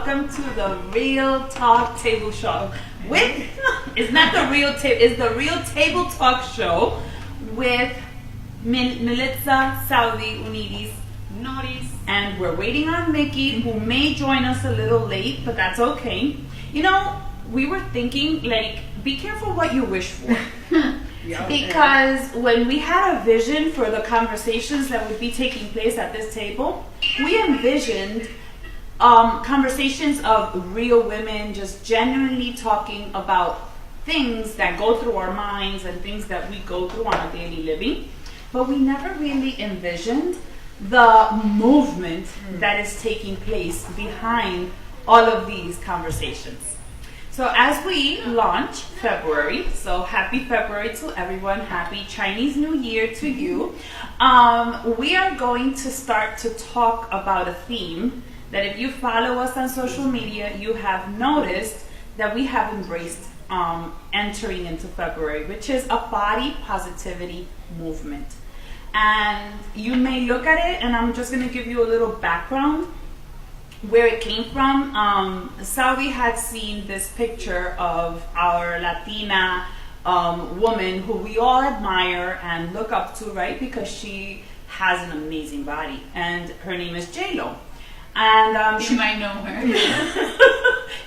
welcome to the Real Talk Table Show. It's not the real table, it's the Real Table Talk Show with Melissa Saudi Unidis Noris. And we're waiting on Mickey, who may join us a little late, but that's okay. You know, we were thinking, like, be careful what you wish for. Because when we had a vision for the conversations that would be taking place at this table, we envisioned conversations of real women just genuinely talking about things that go through our minds and things that we go through on a daily living. But we never really envisioned the movement that is taking place behind all of these conversations. So as we launch February, so happy February to everyone, happy Chinese New Year to you, we are going to start to talk about a theme that if you follow us on social media, you have noticed that we have embraced entering into February, which is a body positivity movement. And you may look at it, and I'm just going to give you a little background where it came from. Saudi had seen this picture of our Latina woman who we all admire and look up to, right? Because she has an amazing body, and her name is J-Lo. And you might know her.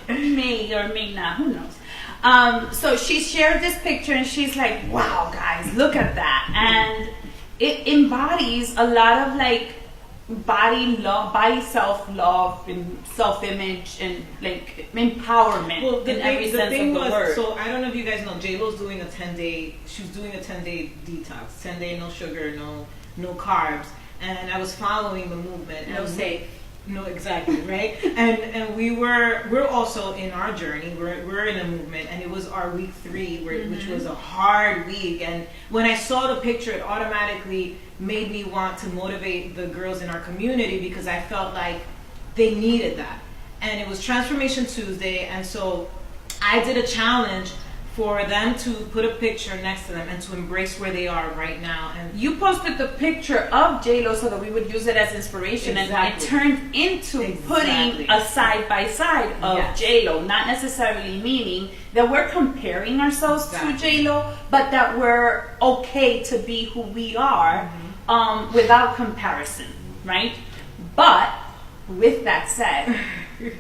May or may not, who knows? So she shared this picture, and she's like, wow, guys, look at that. And it embodies a lot of like body love, body self-love and self-image and like empowerment in every sense of the word. So I don't know if you guys know, J-Lo's doing a 10-day, she's doing a 10-day detox, 10-day no sugar, no carbs. And I was following the movement. No safe. No, exactly, right? and we're also in our journey. We're in a movement, and it was our week 3, which was a hard week. And when I saw the picture, it automatically made me want to motivate the girls in our community because I felt like they needed that. And it was Transformation Tuesday, and so I did a challenge for them to put a picture next to them and to embrace where they are right now. And you posted the picture of J-Lo so that we would use it as inspiration, and it turned into putting a side-by-side of J-Lo, not necessarily meaning that we're comparing ourselves to J-Lo, but that we're okay to be who we are without comparison, right? But with that said,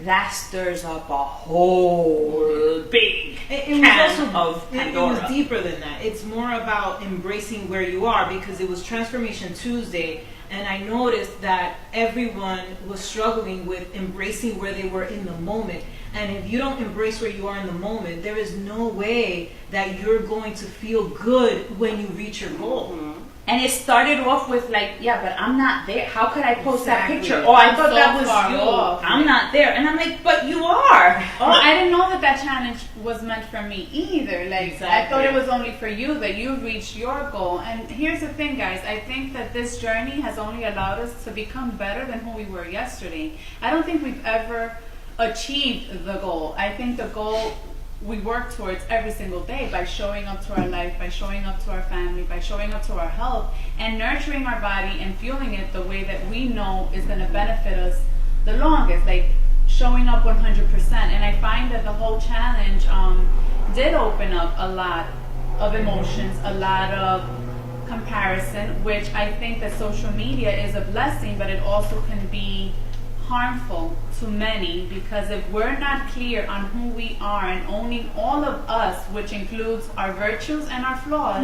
that stirs up a whole big can of Pandora. It was deeper than that. It's more about embracing where you are, because it was Transformation Tuesday, and I noticed that everyone was struggling with embracing where they were in the moment. And if you don't embrace where you are in the moment, there is no way that you're going to feel good when you reach your goal. And it started off with like, yeah, but I'm not there. How could I post that picture? Oh, I thought that was you. I'm not there. And I'm like, but you are. Oh, I didn't know that challenge was meant for me either. Like, I thought it was only for you, that you reached your goal. And here's the thing, guys. I think that this journey has only allowed us to become better than who we were yesterday. I don't think we've ever achieved the goal. I think the goal we work towards every single day by showing up to our life, by showing up to our family, by showing up to our health, and nurturing our body and fueling it the way that we know is going to benefit us the longest, like showing up 100%. And I find that the whole challenge did open up a lot of emotions, a lot of comparison, which I think that social media is a blessing, but it also can be harmful to many, because if we're not clear on who we are and owning all of us, which includes our virtues and our flaws,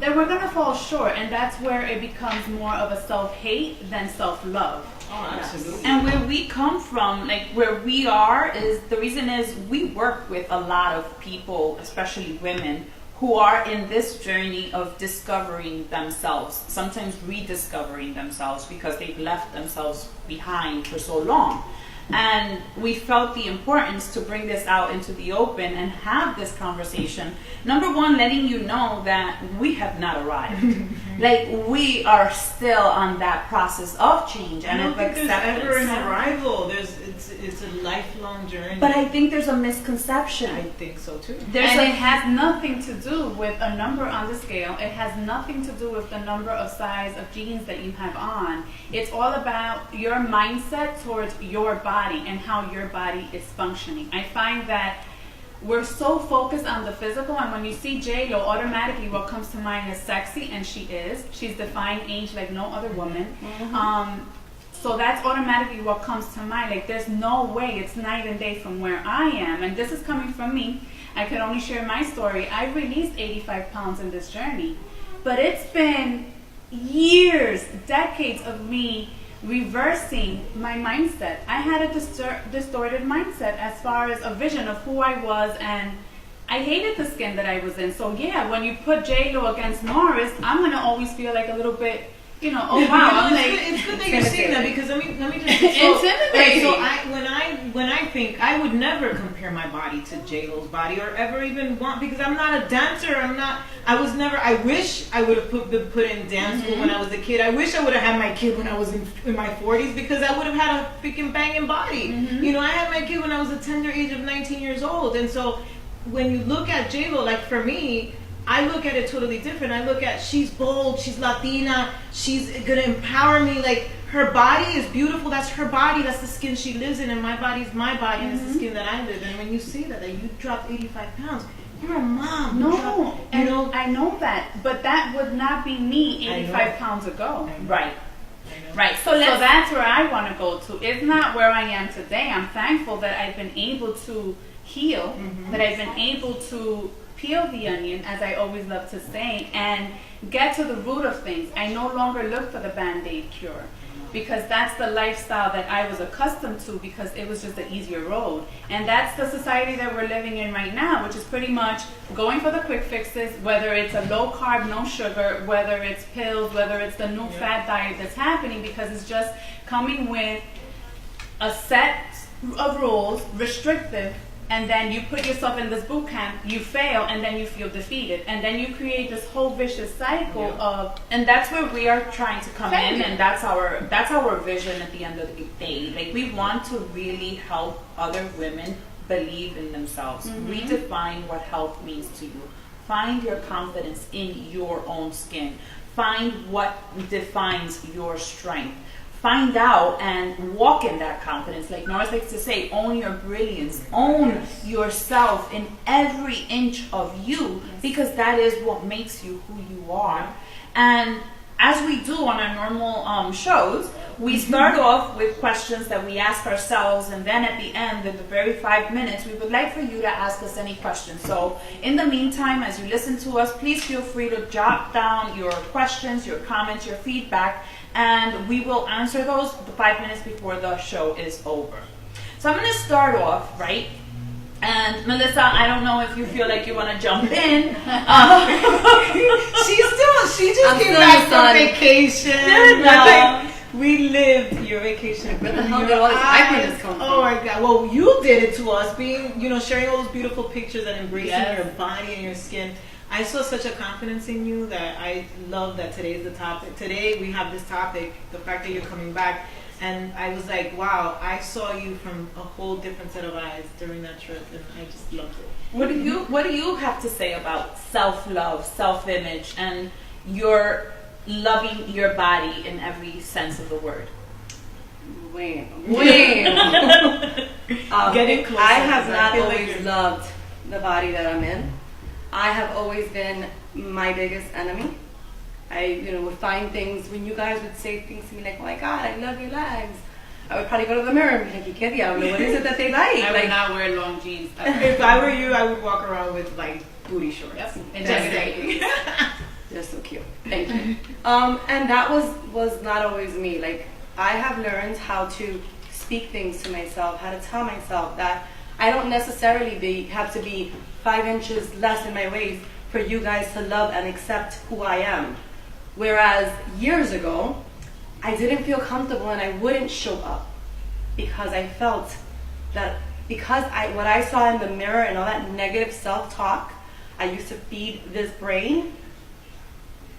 then we're going to fall short, and that's where it becomes more of a self-hate than self-love. Oh, absolutely. And where we come from, like where we are, is the reason is we work with a lot of people, especially women, who are in this journey of discovering themselves, sometimes rediscovering themselves because they've left themselves behind for so long. And we felt the importance to bring this out into the open and have this conversation. Number one, letting you know that we have not arrived. Like, we are still on that process of change and of acceptance. There's ever an arrival. It's a lifelong journey. But I think there's a misconception. I think so too. It has nothing to do with a number on the scale. It has nothing to do with the number of size of jeans that you have on. It's all about your mindset towards your body. body and how your body is functioning. I find that we're so focused on the physical, and when you see J-Lo, automatically what comes to mind is sexy, and she is. She's defying age like no other woman. So that's automatically what comes to mind. Like, there's no way, it's night and day from where I am. And this is coming from me. I can only share my story. I released 85 pounds in this journey. But it's been years, decades of me reversing my mindset. I had a distorted mindset as far as a vision of who I was, and I hated the skin that I was in. So yeah, when you put J-Lo against Norris, I'm going to always feel like a little bit, oh wow. It's good that you're saying that, because let me just intimidating. So when I think, I would never compare my body to J-Lo's body, or ever even want, because I'm not a dancer. I wish I would have been put in dance school when I was a kid. I wish I would have had my kid when I was in my 40s, because I would have had a freaking banging body. I had my kid when I was a tender age of 19 years old. And so when you look at J-Lo, like for me, I look at it totally different. I look at, she's bold, she's Latina, she's gonna empower me. Like, her body is beautiful. That's her body. That's the skin she lives in, and my body's my body, and it's the skin that I live in. And when you say that you dropped 85 pounds, you're a mom. No, I know that, but that would not be me 85 pounds ago. Right. Right. So that's where I want to go to. It's not where I am today. I'm thankful that I've been able to heal, that I've been able to peel the onion, as I always love to say, and get to the root of things. I no longer look for the Band-Aid cure, because that's the lifestyle that I was accustomed to, because it was just the easier road. And that's the society that we're living in right now, which is pretty much going for the quick fixes, whether it's a low carb, no sugar, whether it's pills, whether it's the new fat diet that's happening, because it's just coming with a set of rules, restrictive, and then you put yourself in this boot camp, you fail, and then you feel defeated. And then you create this whole vicious cycle of... And that's where we are trying to come in, and that's our vision at the end of the day. Like, we want to really help other women believe in themselves, redefine what health means to you. Find your confidence in your own skin. Find what defines your strength. Find out and walk in that confidence. Like Norris likes to say, own your brilliance. Own yourself in every inch of you, because that is what makes you who you are. And as we do on our normal shows, we start off with questions that we ask ourselves, and then at the end, in the very 5 minutes, we would like for you to ask us any questions. So in the meantime, as you listen to us, please feel free to jot down your questions, your comments, your feedback, and we will answer those the 5 minutes before the show is over. So I'm going to start off, right? And Melissa, I don't know if you feel like you want to jump in. She just came back from vacation. No. We lived your vacation. Where the hell did all this happiness come from? Oh my God! Well, you did it to us, being sharing all those beautiful pictures and embracing your body and your skin. I saw such a confidence in you that I love that today is the topic. Today we have this topic, the fact that you're coming back. And I was like, wow, I saw you from a whole different set of eyes during that trip, and I just loved it. What do you have to say about self-love, self-image, and your loving your body in every sense of the word? Getting closer. I have not always loved the body that I'm in. I have always been my biggest enemy. I, would find things, when you guys would say things to me like, oh my God, I love your legs. I would probably go to the mirror and be like, ¿Qué diablo? What is it that they like? I would not wear long jeans. If I were you, I would walk around with like booty shorts. Yep. And just They're so cute. Thank you. And that was not always me. Like, I have learned how to speak things to myself, how to tell myself that I don't necessarily have to be 5 inches less in my waist for you guys to love and accept who I am. Whereas years ago, I didn't feel comfortable and I wouldn't show up because I felt that what I saw in the mirror and all that negative self-talk I used to feed this brain,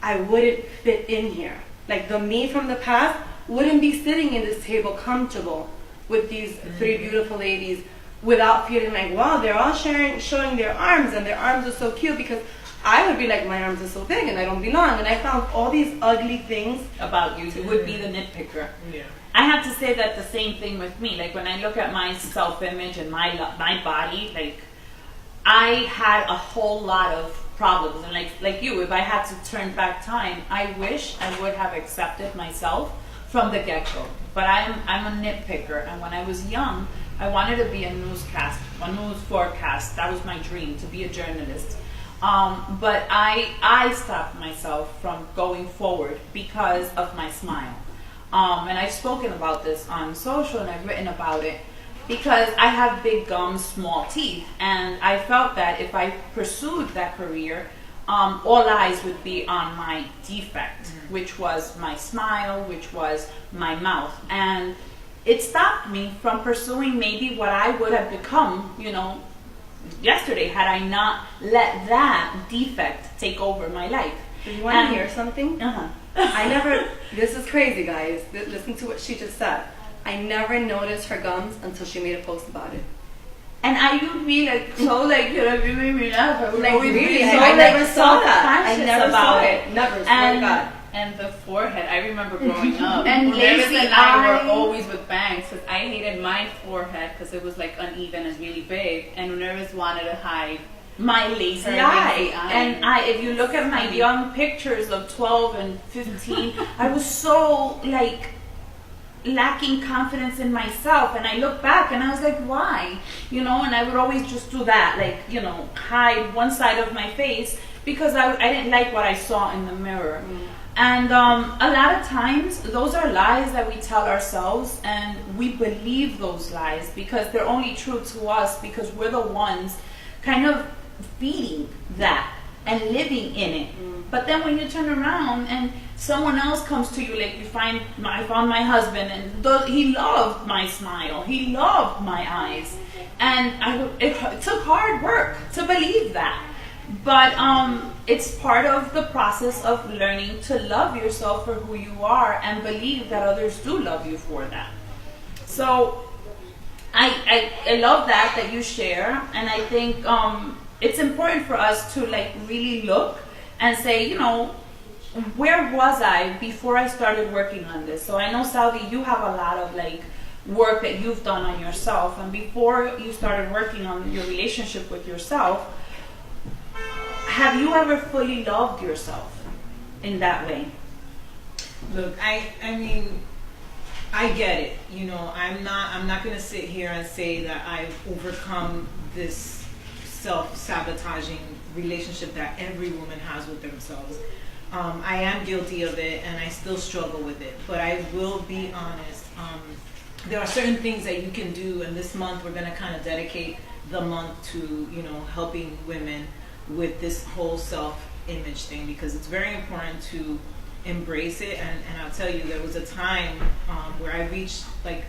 I wouldn't fit in here. Like, the me from the past wouldn't be sitting in this table comfortable with these 3 beautiful ladies without feeling like, wow, they're all showing their arms, and their arms are so cute, because I would be like, my arms are so big and I don't belong. And I found all these ugly things about you. You would be the nitpicker. Yeah. I have to say that the same thing with me. Like when I look at my self-image and my body, like I had a whole lot of problems. And like you, if I had to turn back time, I wish I would have accepted myself from the get-go. But I'm a nitpicker, and when I was young, I wanted to be a news forecast. That was my dream, to be a journalist. But I stopped myself from going forward because of my smile. And I've spoken about this on social, and I've written about it because I have big gums, small teeth, and I felt that if I pursued that career, all eyes would be on my defect, which was my smile, which was my mouth. And it stopped me from pursuing maybe what I would have become, yesterday, had I not let that defect take over my life. Do you want to hear something? Uh-huh. This is crazy, guys. Listen to what she just said. I never noticed her gums until she made a post about it. And I would be like, so like, you made me laugh. I would Like, always really? be so, I never like, saw that. I self-conscious never about saw it. Never, swear to God. And the forehead, I remember growing up. And Nervous lazy and I eye. were always with bangs because I hated my forehead because it was like uneven and really big. And Nervous wanted to hide My lazy her eye. lazy eye. And if you look at my young pictures of 12 and 15, I was so like lacking confidence in myself, and I look back and I was like, why? And I would always just do that, like, hide one side of my face because I didn't like what I saw in the mirror. And a lot of times those are lies that we tell ourselves, and we believe those lies because they're only true to us because we're the ones kind of feeding that and living in it. But then when you turn around and someone else comes to you, like I found my husband, and he loved my smile, he loved my eyes, and it took hard work to believe that. But it's part of the process of learning to love yourself for who you are and believe that others do love you for that. So I love that you share, and I think it's important for us to like really look and say, where was I before I started working on this? So I know, Saudi, you have a lot of like work that you've done on yourself, and before you started working on your relationship with yourself, have you ever fully loved yourself in that way? Look, I mean, I get it. I'm not going to sit here and say that I've overcome this self-sabotaging relationship that every woman has with themselves. I am guilty of it, and I still struggle with it. But I will be honest. There are certain things that you can do, and this month we're going to kind of dedicate the month to, helping women with this whole self-image thing, because it's very important to embrace it. And I'll tell you, there was a time where I reached like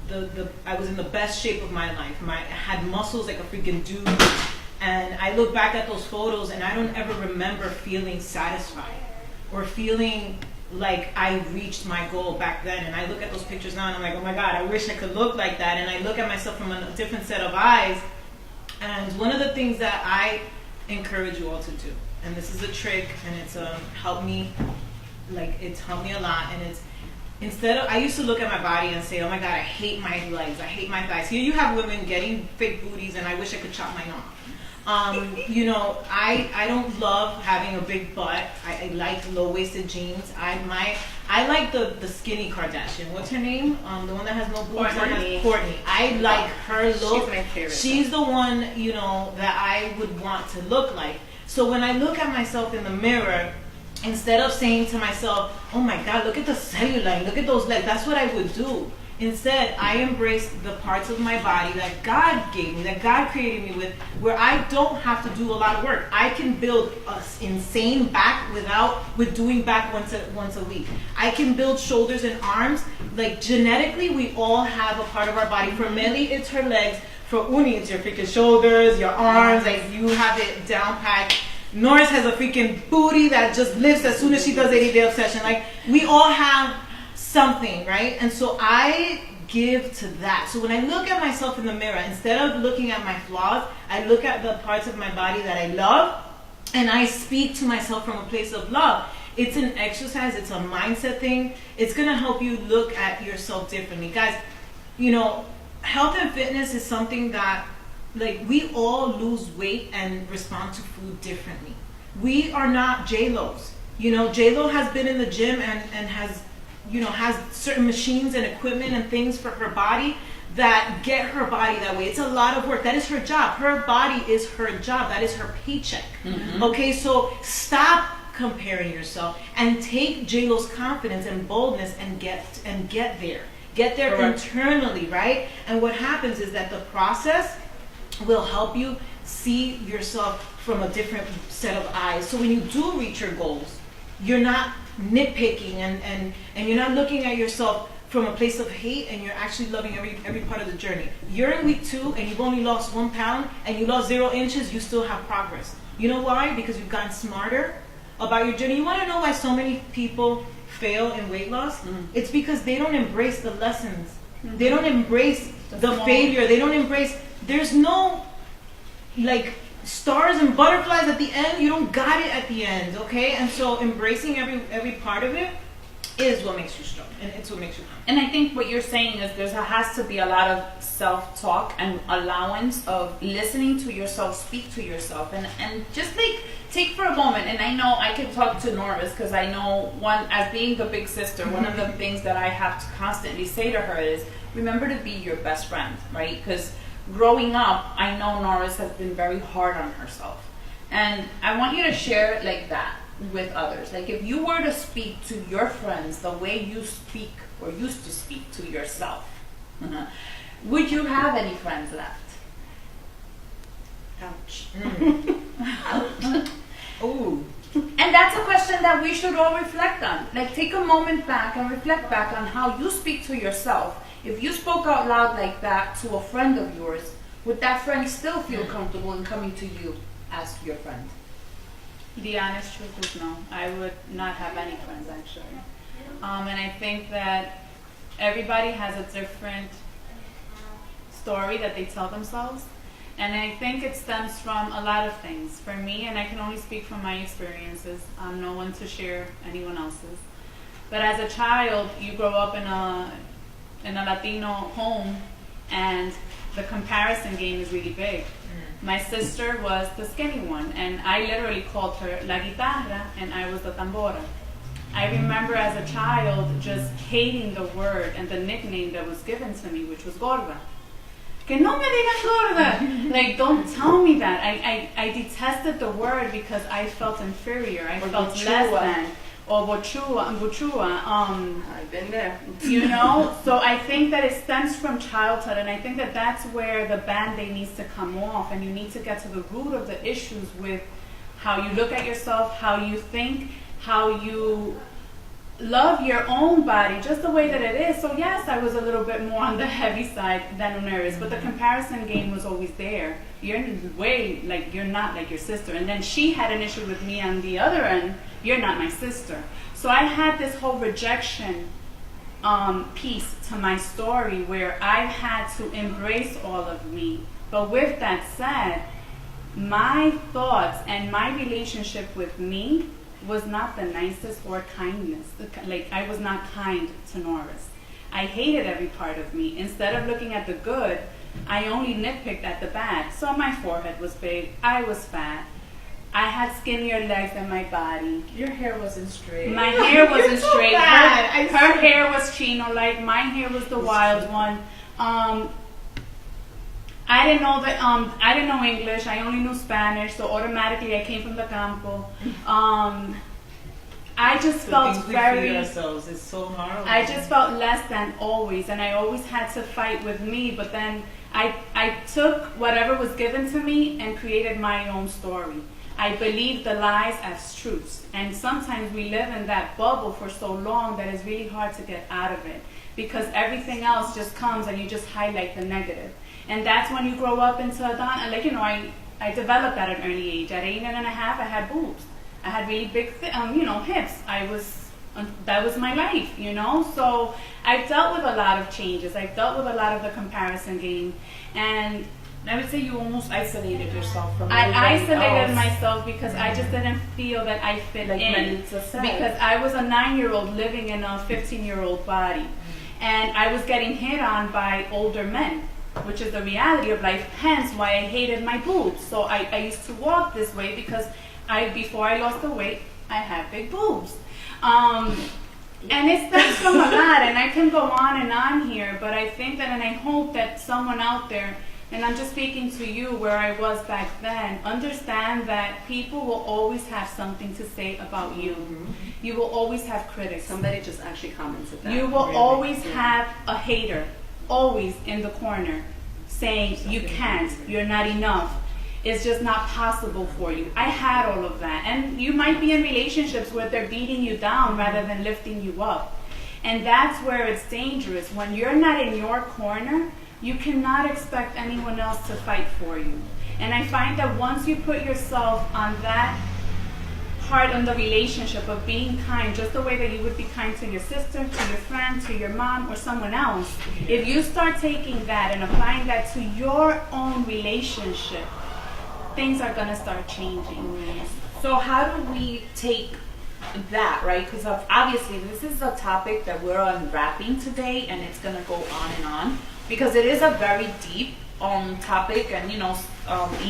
I was in the best shape of my life. I had muscles like a freaking dude, and I look back at those photos and I don't ever remember feeling satisfied or feeling like I reached my goal back then. And I look at those pictures now and I'm like, oh my God, I wish I could look like that. And I look at myself from a different set of eyes. And one of the things that I encourage you all to do, and this is a trick, and it's helped me a lot, and it's I used to look at my body and say, oh my God, I hate my legs, I hate my thighs. Here you have women getting fake booties, and I wish I could chop mine off. I don't love having a big butt. I like low-waisted jeans. I like the skinny Kardashian. What's her name? The one that has no boobs. Courtney. I like her look. She's my favorite. She's the one, that I would want to look like. So when I look at myself in the mirror, instead of saying to myself, oh my God, look at the cellulite, look at those legs, that's what I would do. Instead, I embrace the parts of my body that God gave me, that God created me with, where I don't have to do a lot of work. I can build an insane back with doing back once a week. I can build shoulders and arms. Like genetically, we all have a part of our body. For Melly, it's her legs. For Uni, it's your freaking shoulders, your arms. Like you have it down packed. Norris has a freaking booty that just lifts as soon as she does 80-day obsession. Like we all have something, right? And so I give to that. So when I look at myself in the mirror, instead of looking at my flaws, I look at the parts of my body that I love, and I speak to myself from a place of love. It's an exercise. It's a mindset thing. It's going to help you look at yourself differently. Guys, health and fitness is something that, like, we all lose weight and respond to food differently. We are not J-Lo's. J-Lo has been in the gym and has certain machines and equipment and things for her body that get her body that way. It's a lot of work. That is her job. Her body is her job. That is her paycheck. Mm-hmm. Okay, so stop comparing yourself and take J-Lo's confidence and boldness and get there. Get there Correct. Internally, right? And what happens is that the process will help you see yourself from a different set of eyes. So when you do reach your goals, you're not nitpicking and you're not looking at yourself from a place of hate, and you're actually loving every part of the journey. You're in week 2 and you've only lost 1 pound and you lost 0 inches, you still have progress. You know why? Because you've gotten smarter about your journey. You want to know why so many people fail in weight loss? Mm-hmm. It's because they don't embrace the lessons. Mm-hmm. They don't embrace the failure. They don't embrace, there's no like stars and butterflies at the end. You don't got it at the end, okay? And so embracing every part of it is what makes you strong, and it's what makes you happy. And I think what you're saying is there has to be a lot of self-talk and allowance of listening to yourself, speak to yourself, and just take for a moment. And I know I can talk to Norris because I know as being the big sister, one of the things that I have to constantly say to her is remember to be your best friend, right? Because growing up, I know Norris has been very hard on herself, and I want you to share it like that with others. Like if you were to speak to your friends the way you speak or used to speak to yourself, would you have any friends left? Ouch. Ouch. Ooh. And that's a question that we should all reflect on. Like take a moment back and reflect back on how you speak to yourself. If you spoke out loud like that to a friend of yours, would that friend still feel comfortable in coming to you as your friend? The honest truth is no. I would not have any friends, actually. And I think that everybody has a different story that they tell themselves. And I think it stems from a lot of things. For me, and I can only speak from my experiences, I'm no one to share anyone else's. But as a child, you grow up in a Latino home, and the comparison game is really big. My sister was the skinny one, and I literally called her La Guitarra, and I was the Tambora. I remember as a child just hating the word and the nickname that was given to me, which was Gorda. Que no me digan gorda! Like, don't tell me that. I detested the word because I felt inferior. I felt less than. Or buchua. I've been there. So I think that it stems from childhood, and I think that that's where the Band-Aid needs to come off, and you need to get to the root of the issues with how you look at yourself, how you think, how you love your own body, just the way that it is. So yes, I was a little bit more on the heavy side than Uneris, but the comparison game was always there. You're not like your sister. And then she had an issue with me on the other end. You're not my sister. So I had this whole rejection piece to my story where I had to embrace all of me. But with that said, my thoughts and my relationship with me was not the nicest or kindness. Like, I was not kind to Norris. I hated every part of me. Instead of looking at the good, I only nitpicked at the bad. So my forehead was big, I was fat, I had skinnier legs than my body. Your hair wasn't straight. My hair wasn't straight. Her hair was chino-like. My hair was the wild one. I didn't know that. I didn't know English. I only knew Spanish, so automatically I came from the campo. I just felt very. Ourselves. It's so hard. I just felt less than always, and I always had to fight with me. But then I took whatever was given to me and created my own story. I believed the lies as truths, and sometimes we live in that bubble for so long that it's really hard to get out of it because everything else just comes and you just highlight the negative. And that's when you grow up into a I developed at an early age. At 8 and a half, I had boobs. I had really big, hips. That was my life, So I've dealt with a lot of changes. I've dealt with a lot of the comparison game. And I would say you almost isolated yourself from I everybody isolated else. myself because I just didn't feel that I fit Like in. Melissa said. Because I was a 9-year-old living in a 15-year-old body. And I was getting hit on by older men, which is the reality of life, hence why I hated my boobs. So I used to walk this way because before I lost the weight, I had big boobs. And it stems from a lot, and I can go on here, but I think that, and I hope that someone out there, and I'm just speaking to you where I was back then, understand that people will always have something to say about you. You will always have critics. Somebody just actually commented that. You will always have a hater, always in the corner, saying you can't, you're not enough. It's just not possible for you. I had all of that. And you might be in relationships where they're beating you down rather than lifting you up. And that's where it's dangerous. When you're not in your corner, you cannot expect anyone else to fight for you. And I find that once you put yourself on that part in the relationship of being kind, just the way that you would be kind to your sister, to your friend, to your mom, or someone else, if you start taking that and applying that to your own relationship, things are going to start changing. So how do we take that, right? Because obviously this is a topic that we're unwrapping today, and it's going to go on and on because it is a very deep topic. And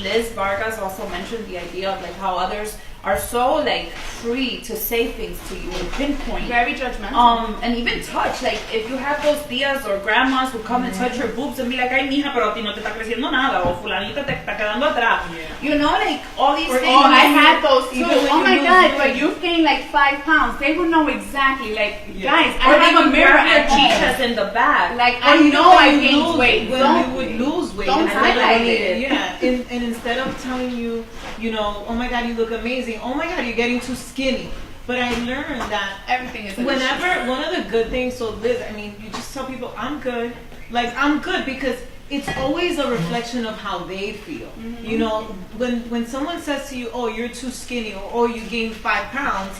Liz Vargas also mentioned the idea of like how others are so like free to say things to you and pinpoint. Very judgmental. And even touch. Like if you have those tías or grandmas who come and touch your boobs and be like, ay mija, pero a ti no te está creciendo nada, o fulanita te está quedando atrás. Like all these things. Oh, I had those too. Even when Oh you my lose God, weight. but you've gained like 5 pounds. They would know exactly. Like, guys, Or I have a mirror at home. chichas in the back. Like, Or I you know I when you gained lose- weight. When you would lose weight. don't and highlight everybody- it. Yeah. And instead of telling you, oh my God, you look amazing. Oh my God, you're getting too skinny. But I learned that Everything is an whenever, one of the good things, so Liz, I mean, you just tell people, I'm good. Like, I'm good because it's always a reflection of how they feel. When someone says to you, oh, you're too skinny, or oh, you gained 5 pounds,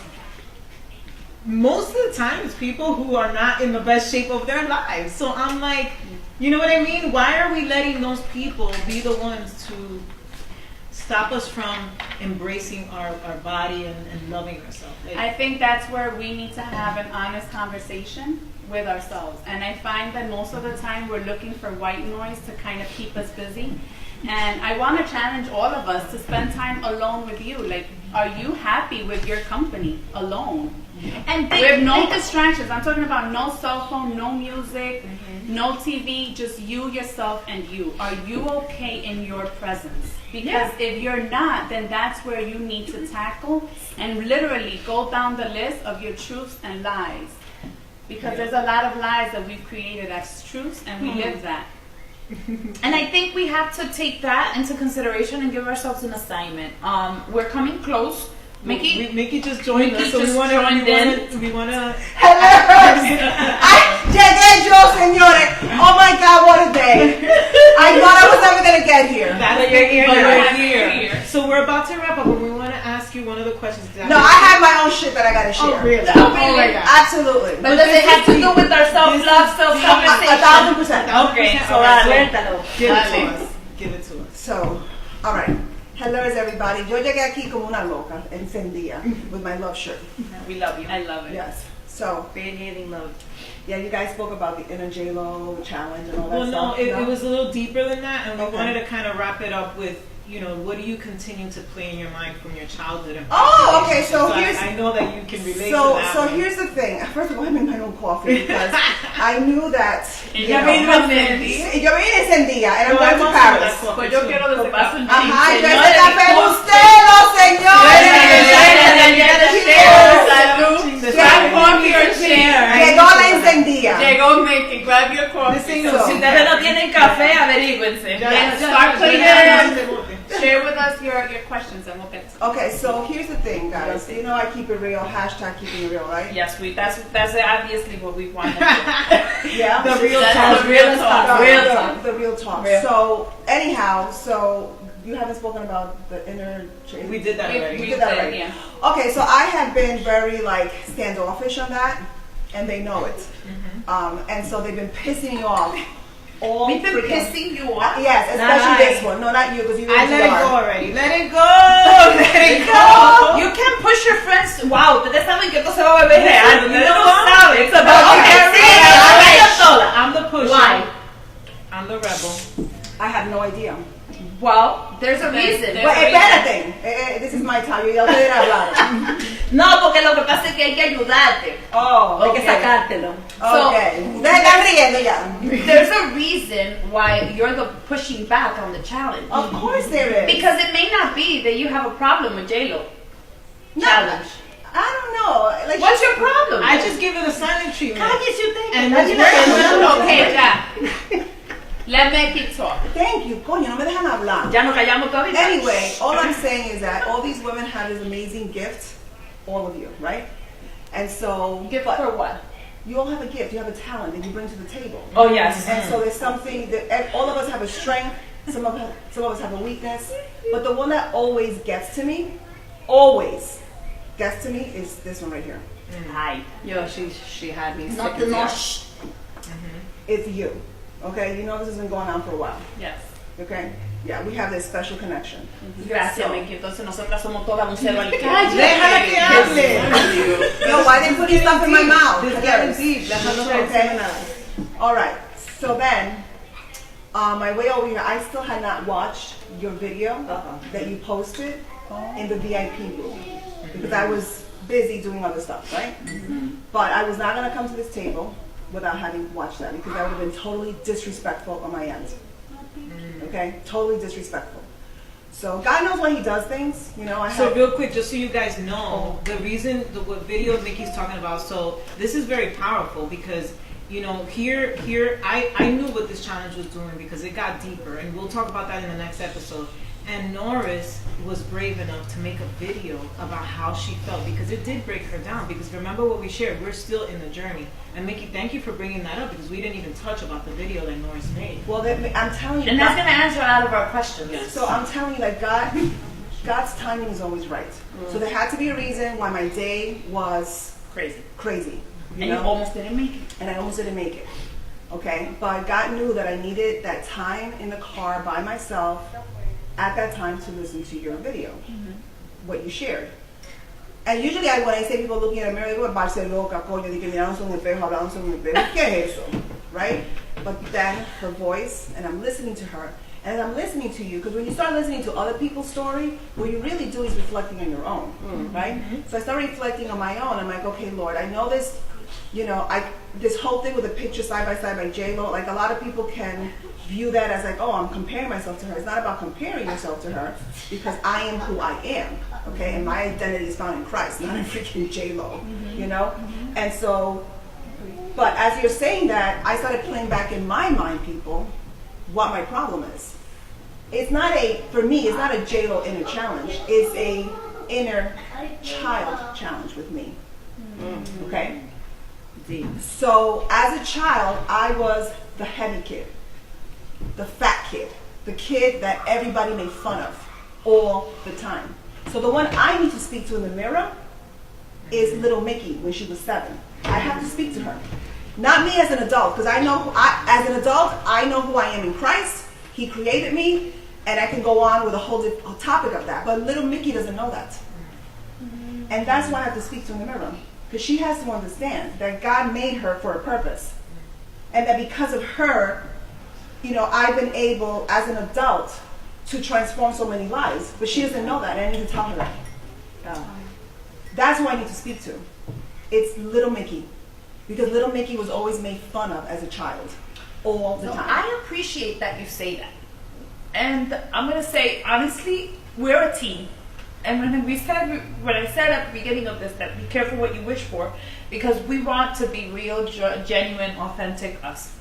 most of the time it's people who are not in the best shape of their lives. So I'm like, you know what I mean? Why are we letting those people be the ones to stop us from embracing our body and loving ourselves? I think that's where we need to have an honest conversation with ourselves. And I find that most of the time we're looking for white noise to kind of keep us busy. And I want to challenge all of us to spend time alone with you. Like, are you happy with your company alone? And with no distractions. I'm talking about no cell phone, no music, no TV, just you, yourself, and you. Are you okay in your presence? Because if you're not, then that's where you need to tackle and literally go down the list of your truths and lies. Because there's a lot of lies that we've created as truths, and we live that. And I think we have to take that into consideration and give ourselves an assignment. We're coming close. Mickey just joined Mickey us, so just we want joined in. to. Llegué yo, señores. Oh my God, what a day. I thought I was never going to get here. That's But you're here but now. we're You're here. here. So we're about to wrap up, but we want to ask you one of the questions. No, I have my own shit that I got to share. Oh, really? Oh my God. Absolutely. But does it have to do with our self-love, self-conversation? 1,000%. Okay, so All right, suéltalo. Give it to Dale. us. Give it to us. So, all right. Hello, everybody. Yo llegué aquí como una loca, encendida, with my love shirt. We love you. I love it. Yes. So, Radiating love. yeah, you guys spoke about the inner J-Lo challenge and all that Well, stuff. no, it was a little deeper than that, and we Okay. wanted to kind of wrap it up with, what do you continue to play in your mind from your childhood? And Oh, okay, so here's- I know that you can relate to So, that. so here's the thing. First of all, I made my own coffee because I knew that. Ella vino encendida. Yo vine encendida, and I'm No, going I to want some of Paris. that coffee, Pues yo too. quiero de ese vaso en Ajá, chin, yo señores, ese café y usted, los señores. Salud. Grab coffee or chair. Llegó la encendida. Llegó Mickey. Grab your coffee. Listen, So- Si ustedes no tienen café, averígüense. Start putting Share with us your questions and we'll get to Okay, so here's the thing, guys. You know I keep it real. Hashtag keeping it real, right? Yes, that's obviously what we want to do. Yeah. The real That's talk. the real talk. The Real real talk. The real talk. Real. So anyhow, so you haven't spoken about the inner. We did that already. We did that already. Yeah. Okay, so I have been very standoffish on that, and they know it. And so they've been pissing me off all We've been freaking- pissing you off. Yes, especially this one. No, not you, because you. I let it go already. Let it go. Let it go. You can push your friends. Wow, ustedes saben que esto se va a volver real. You Ustedes know no what? saben. It's about to Okay, get sí, real. I'm I'm the pusher. Why? I'm the rebel. I have no idea. Well, there's a reason. Well, espérate. This is my time. Ya ustedes hablaron. No, porque lo que pasa es que hay que ayudarte. Oh, Hay okay. que sacártelo. Okay. Ustedes están riendo ya. There's a reason why you're the pushing back on the challenge. Of course there is. Because it may not be that you have a problem with J-Lo. No, Challenge. I don't know. Like, What's your problem? I just give it a silent treatment. Cállese usted. And Cállese it's usted. very Okay, ya. Let me keep talking. Thank you. Coño, no me dejan hablar. Ya nos callamos todavía. Anyway, all I'm saying is that all these women have this amazing gift, all of you, right? And so, Gift but for what? you all have a gift, you have a talent that you bring to the table. Oh, yes. And so there's something that all of us have a strength, some of us have a weakness, but the one that always gets to me, is this one right here. Ay. Yo, she had me No sick te and no. tired. Shh. It's you. Okay? You know this has been going on for a while. Yes. Okay? Yeah, we have this special connection. Gracias, So- Mickey. Entonces nosotras somos todas un cero al Déjala que hable. Yo, why didn't put this stuff in my mouth? This getting deep. Déjalo Okay. decirme nada. All right. So then, on my way over here, I still had not watched your video that you posted in the VIP room because I was busy doing other stuff, right? But I was not going to come to this table without having watched that because that would have been totally disrespectful on my end. Okay? Totally disrespectful. So God knows why He does things. You know, I So have. real quick, just so you guys know, the reason what video Mickey's talking about. So this is very powerful because here I knew what this challenge was doing because it got deeper, and we'll talk about that in the next episode. And Norris was brave enough to make a video about how she felt because it did break her down. Because remember what we shared, we're still in the journey. And Mickey, thank you for bringing that up because we didn't even touch about the video that Norris made. Well, I'm telling you. And that's going to answer a lot of our questions. So I'm telling you, like God's timing is always right. So there had to be a reason why my day was Crazy. you And know? you almost didn't make it. And I almost didn't make it. Okay, but God knew that I needed that time in the car by myself at that time to listen to your video, what you shared. And usually when I say people looking at a mirror, they go, "Parce loca, coño, di que mirándose un espejo, hablándose un espejo, ¿qué es eso?" Right? But then her voice, and I'm listening to her, and I'm listening to you, because when you start listening to other people's story, what you really do is reflecting on your own, right? So I started reflecting on my own. I'm like, okay, Lord, I know this, this whole thing with the picture side by side by J-Lo, like a lot of people can view that as like, oh, I'm comparing myself to her. It's not about comparing yourself to her, because I am who I am, okay? And my identity is found in Christ, not in freaking J-Lo, you know? And so, but as you're saying that, I started playing back in my mind, people, what my problem is. It's not for me, it's not a J-Lo inner challenge. It's a inner child challenge with me, okay? So as a child, I was the heavy kid, the fat kid, the kid that everybody made fun of all the time. So the one I need to speak to in the mirror is little Mickey when she was 7. I have to speak to her. Not me as an adult, because as an adult, I know who I am in Christ. He created me, and I can go on with a whole topic of that. But little Mickey doesn't know that. And that's why I have to speak to her in the mirror. Because she has to understand that God made her for a purpose. And that because of her, I've been able, as an adult, to transform so many lives. But she doesn't know that, and I need to tell her that. That's who I need to speak to. It's little Mickey. Because little Mickey was always made fun of as a child. All the time. I appreciate that you say that. And I'm going to say, honestly, we're a team. And when I said at the beginning of this that be careful what you wish for, because we want to be real, genuine, authentic us.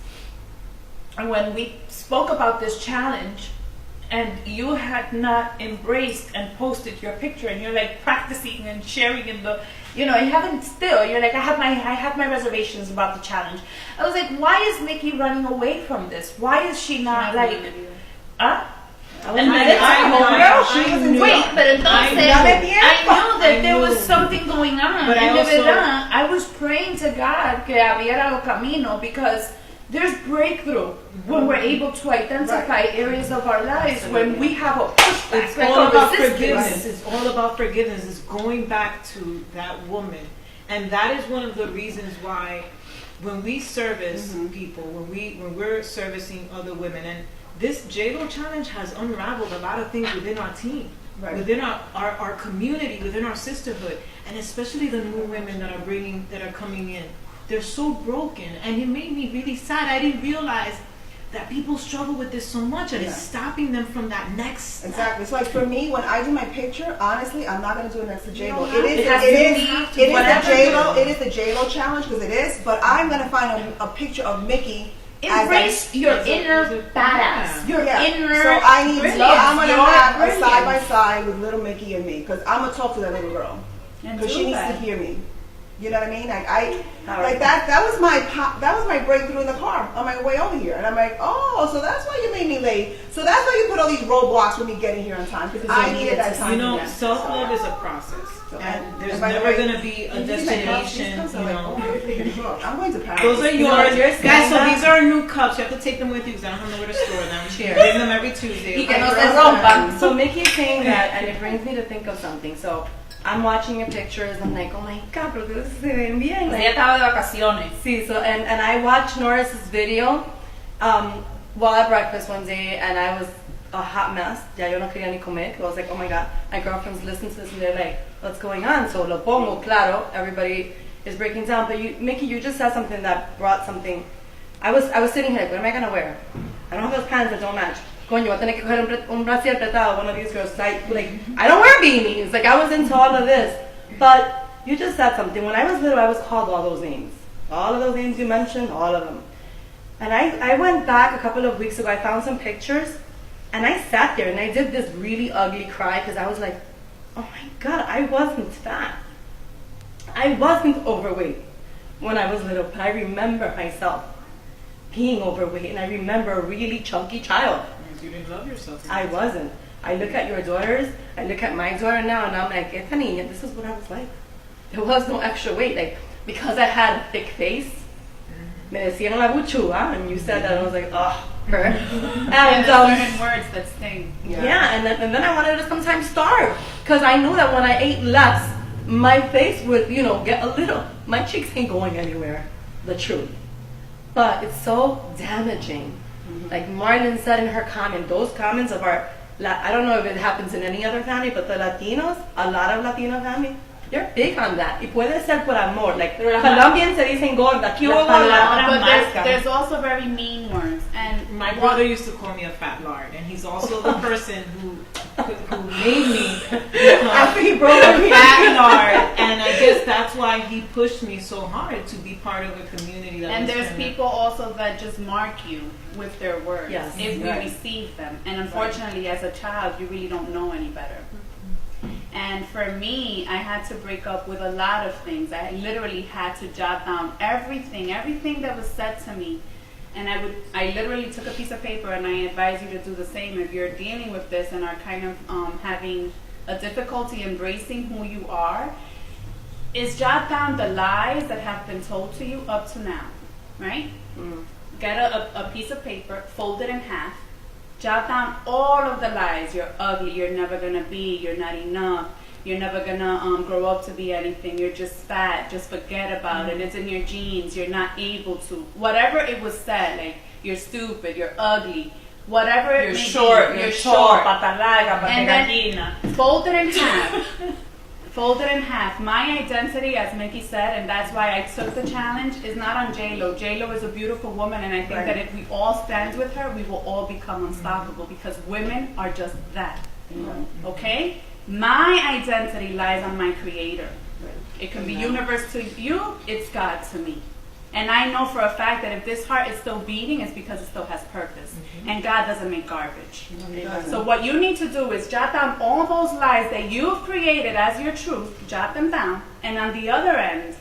And when we spoke about this challenge, and you had not embraced and posted your picture, and you're like practicing and sharing in the, you haven't still. You're like, I have my reservations about the challenge. I was like, why is Mickey running away from this? Why is she not like, And then wait, but entonces I knew that there was something going on. But I was praying to God que abriera el camino, because there's breakthrough when we're able to identify areas of our lives when we have a pushback. It's like all a about resistance. forgiveness. It's all about forgiveness. It's going back to that woman. And that is one of the reasons why when we service people, when we're servicing other women, and this JLo challenge has unraveled a lot of things within our team, within our community, within our sisterhood, and especially the new women that are coming in. They're so broken, and it made me really sad. I didn't realize that people struggle with this so much, and it's stopping them from that next step. Exactly. So like for me, when I do my picture, honestly, I'm not going to do it next to JLo. It It is the JLo challenge because it is. But I'm going to find a picture of Mickey. Embrace your inner badass. Your inner. So I need. brilliance. So I'm going to have a Brilliance. side by side with little Mickey and me because I'm going to talk to that little girl And because do she needs that. to hear me. You know what I mean? That was my breakthrough in the car on my way over here, and I'm like, oh, so that's why you made me late. So that's why you put all these roadblocks for me getting here on time because I needed that time. You know, self-love is a process, and there's never going to be a destination. You know, I'm going to Paris. those are yours, guys. So these are our new cups. You have to take them with you because I don't have nowhere to store them. Cheers. Bring them every Tuesday. Y que no se rompan. So Mickey's saying that, and it brings me to think of something. So I'm watching your pictures. I'm like, oh my god, pero que se ven bien. Ella estaba de vacaciones. Sí, so and I watched Norris's video while at breakfast one day, and I was a hot mess. Ya yo no quería ni comer. I was like, oh my god, my girlfriends listen to this and they're like, what's going on? So lo pongo, claro, everybody is breaking down. But Mickey, you just said something that brought something. I was sitting here, like, what am I gonna wear? I don't have those pants that don't match. Coño, voy a tener que coger un brasier apretado, one of these girls. I don't wear beanies. Like, I was into all of this. But you just said something. When I was little, I was called all those names. All of those names you mentioned, all of them. And I went back a couple of weeks ago. I found some pictures. And I sat there and I did this really ugly cry because I was like, oh my God, I wasn't fat. I wasn't overweight when I was little. But I remember myself being overweight. And I remember a really chunky child. You didn't love yourself. I wasn't. I look at your daughters, I look at my daughter now, and I'm like, esta niña, this is what I was like. There was no extra weight. Like, because I had a thick face, me decían la buchua, and you said that, and I was like, oh, her. And certain words that sting. Yeah, and then I wanted to sometimes starve, because I knew that when I ate less, my face would, get a little, my cheeks ain't going anywhere, the truth. But it's so damaging. Like Marlon said in her comment, those comments of I don't know if it happens in any other family, but the Latinos, a lot of Latino families, they're big on that. Y puede ser por amor. Like, Colombian se dicen gorda. But there's also very mean words. And my brother used to call me a fat lard, and he's also the person who made me After he broke a fat lard. And I guess that's why he pushed me so hard to be part of a community that and was there's people also that just mark you with their words Yes. if we receive them. And unfortunately, as a child, you really don't know any better. And for me, I had to break up with a lot of things. I literally had to jot down everything that was said to me. And I literally took a piece of paper, and I advise you to do the same if you're dealing with this and are kind of having a difficulty embracing who you are, is jot down the lies that have been told to you up to now, right? Get a piece of paper, fold it in half, jot down all of the lies. You're ugly, you're never gonna be, you're not enough, you're never gonna grow up to be anything, you're just fat, just forget about it, it's in your genes, you're not able to. Whatever it was said, like, you're stupid, you're ugly, whatever it You're may short, be, you're short, pata larga, pata and gallina. then fold it in half. Fold it in half. My identity, as Mickey said, and that's why I took the challenge, is not on JLo. JLo is a beautiful woman, and I think that if we all stand with her, we will all become unstoppable, because women are just that. Okay? My identity lies on my Creator. It can be universe to you, it's God to me. And I know for a fact that if this heart is still beating, it's because it still has purpose. And God doesn't make garbage. So what you need to do is jot down all those lies that you've created as your truth, jot them down. And on the other end,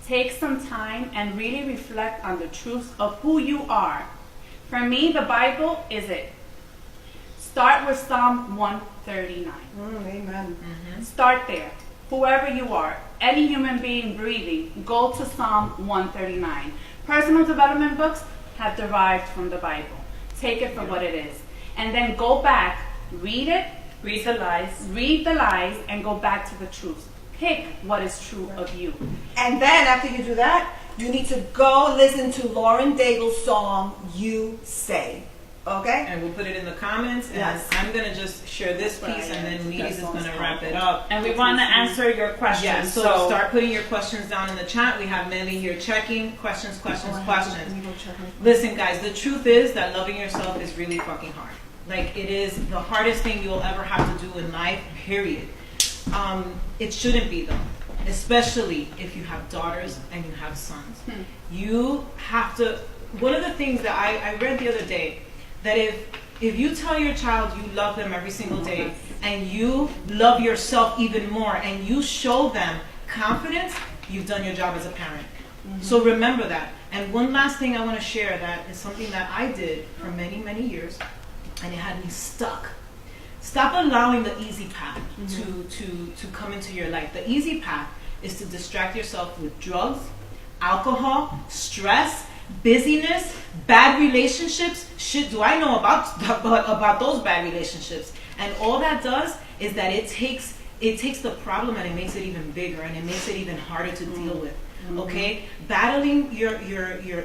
take some time and really reflect on the truth of who you are. For me, the Bible is it. Start with Psalm 139. Amen. Start there. Whoever you are, any human being breathing, go to Psalm 139. Personal development books, have derived from the Bible. Take it for what it is. And then go back, read it, read the lies, and go back to the truth. Pick what is true of you. And then after you do that, you need to go listen to Lauren Daigle's song, You Say. Okay? And we'll put it in the comments. And Yes. I'm going to just share this piece, and then Needy's is going to wrap it up. And we want to answer your questions. Yeah, so start putting your questions down in the chat. We have Melly here checking. Questions. Listen, guys, the truth is that loving yourself is really fucking hard. Like, it is the hardest thing you'll ever have to do in life, period. It shouldn't be, though. Especially if you have daughters and you have sons. You have to, one of the things that I read the other day, that if you tell your child you love them every single day, and you love yourself even more, and you show them confidence, you've done your job as a parent. So remember that. And one last thing I want to share that is something that I did for many, many years, and it had me stuck. Stop allowing the easy path to come into your life. The easy path is to distract yourself with drugs, alcohol, stress, busyness, bad relationships. Shit, do I know about those bad relationships? And all that does is that it takes the problem and it makes it even bigger, and it makes it even harder to deal with. Okay, battling your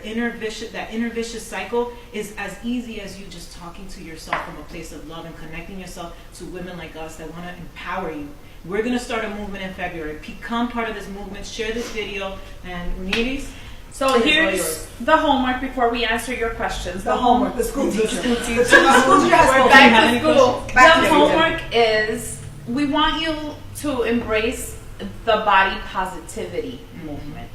inner vicious cycle is as easy as you just talking to yourself from a place of love and connecting yourself to women like us that want to empower you. We're gonna start a movement in February. Become part of this movement. Share this video, and Needy's. So here's the homework before we answer your questions. The homework, the school teacher. The school teacher. The school teacher has We're spoken. back to school. Back The to school. homework is, we want you to embrace the body positivity movement.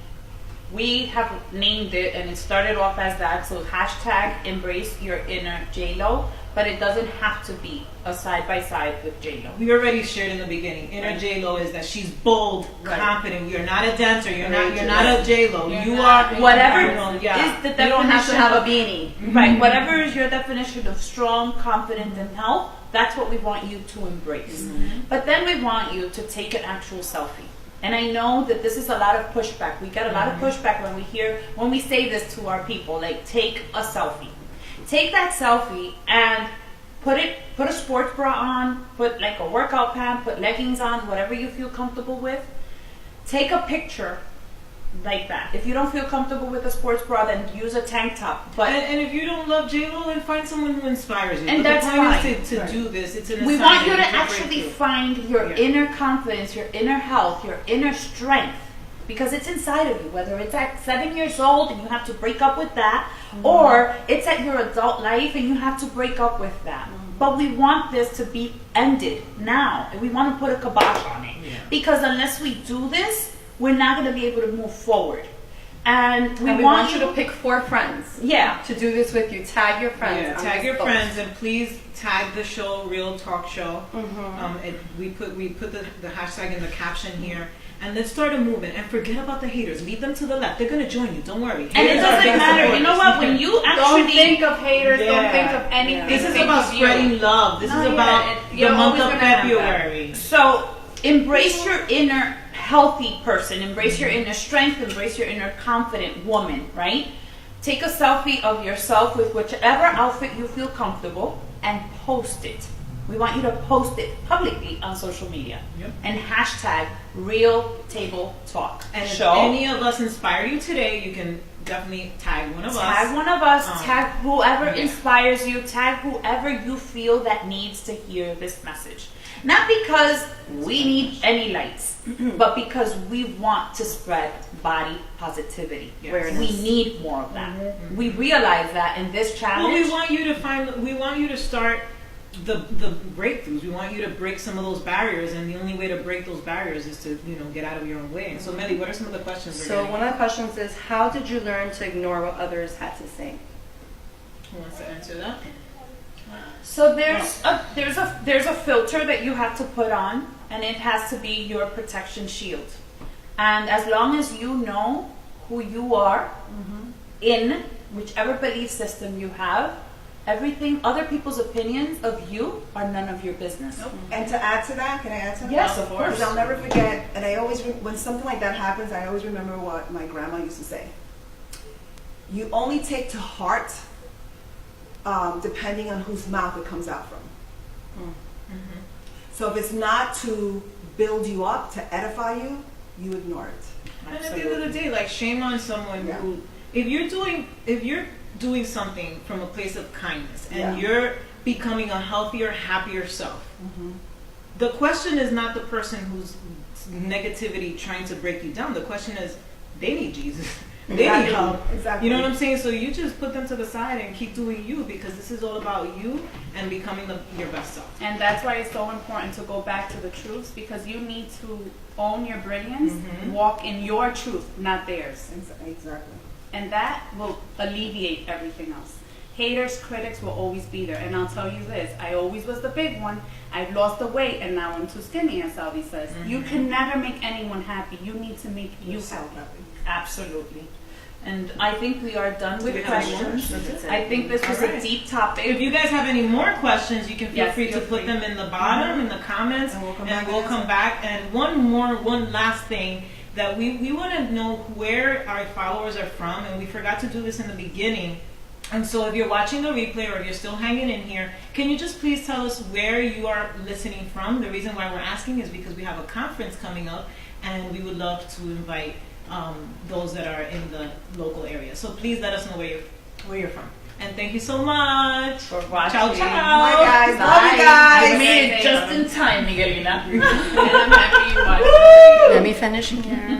We have named it, and it started off as that, so hashtag embrace your inner J-Lo, but it doesn't have to be a side-by-side with J-Lo. We already shared in the beginning. Inner J-Lo is that she's bold, confident. You're not a dancer. You're not a J-Lo. You are Whatever is the definition. You don't have to have a beanie. Right, whatever is your definition of strong, confident, and health, that's what we want you to embrace. But then we want you to take an actual selfie. And I know that this is a lot of pushback. We get a lot of pushback when we say this to our people, like, take a selfie. Take that selfie and put a sports bra on, put like a workout pant, put leggings on, whatever you feel comfortable with. Take a picture like that. If you don't feel comfortable with a sports bra, then use a tank top. But and if you don't love J-Lo, then find someone who inspires you. And but that's the point fine. is to do this. It's an we want you to assignment. actually find your inner confidence, your inner health, your inner strength, because it's inside of you. Whether it's at 7 years old and you have to break up with that, or it's at your adult life and you have to break up with that. But we want this to be ended now, and we want to put a kibosh on it. Because unless we do this, we're not going to be able to move forward. And we want you to pick 4 friends. Yeah. To do this with you. Tag your friends. Yeah, tag your friends, and please tag the show Real Talk Show. We put the hashtag in the caption here. And let's start a movement, and forget about the haters. Leave them to the left. They're gonna join you. Don't worry. And it doesn't matter. You know what? When you actually Don't think of haters. Don't think of anything. This is Think about of you. spreading love. This is about the month of February. So embrace your inner healthy person. Embrace your inner strength. Embrace your inner confident woman. Right? Take a selfie of yourself with whichever outfit you feel comfortable and post it. We want you to post it publicly on social media. And hashtag Real Table Talk And Show. if any of us inspire you today, you can definitely tag one of us. Tag one of us. Tag whoever inspires you. Tag whoever you feel that needs to hear this message. Not because we need any likes, but because we want to spread body positivity. Yes. We need more of that. We realize that in this challenge. Well, we want you to start the breakthroughs. We want you to break some of those barriers, and the only way to break those barriers is to get out of your own way. And so, Melly, what are some of the questions? So one of the questions is, how did you learn to ignore what others had to say? Who wants to answer that? So there's a filter that you have to put on, and it has to be your protection shield. And as long as you know who you are in whichever belief system you have, everything, other people's opinions of you are none of your business. And to add to that, can I add something? Yes, of course. Because I'll never forget, and I always, when something like that happens, I always remember what my grandma used to say. you only take to heart depending on whose mouth it comes out from. So if it's not to build you up, to edify you, you ignore it. And at the end of the day, like, shame on someone Yeah. who, if you're doing something from a place of kindness and Yeah. you're becoming a healthier, happier self, Mm-hmm. the question is not the person whose negativity trying to break you down. The question is, they need Jesus. They need help. Exactly. You know what I'm saying? So you just put them to the side and keep doing you, because this is all about you and becoming your best self. And that's why it's so important to go back to the truths, because you need to own your brilliance, walk in your truth, not theirs. Exactly. And that will alleviate everything else. Haters, critics will always be there. And I'll tell you this, I always was the big one. I've lost the weight and now I'm too skinny, as Salvi says. You can never make anyone happy. You need to make you Yourself happy. happy. Absolutely. And I think we are done with We have any more? questions. That's it. I think this was All right. a deep topic. If you guys have any more questions, you can feel Yes, free to feel put free. them in the bottom, in the comments, And we'll come and back we'll and come answer. back. And one last thing, that we want to know where our followers are from, and we forgot to do this in the beginning. And so if you're watching the replay or if you're still hanging in here, can you just please tell us where you are listening from? The reason why we're asking is because we have a conference coming up, and we would love to invite those that are in the local area. So please let us know where you're from. And thank you so much For watching. Ciao, ciao. Bye, guys. Love you You guys. made it just in time, Miguelina. And I'm happy you watched. Let me finish here.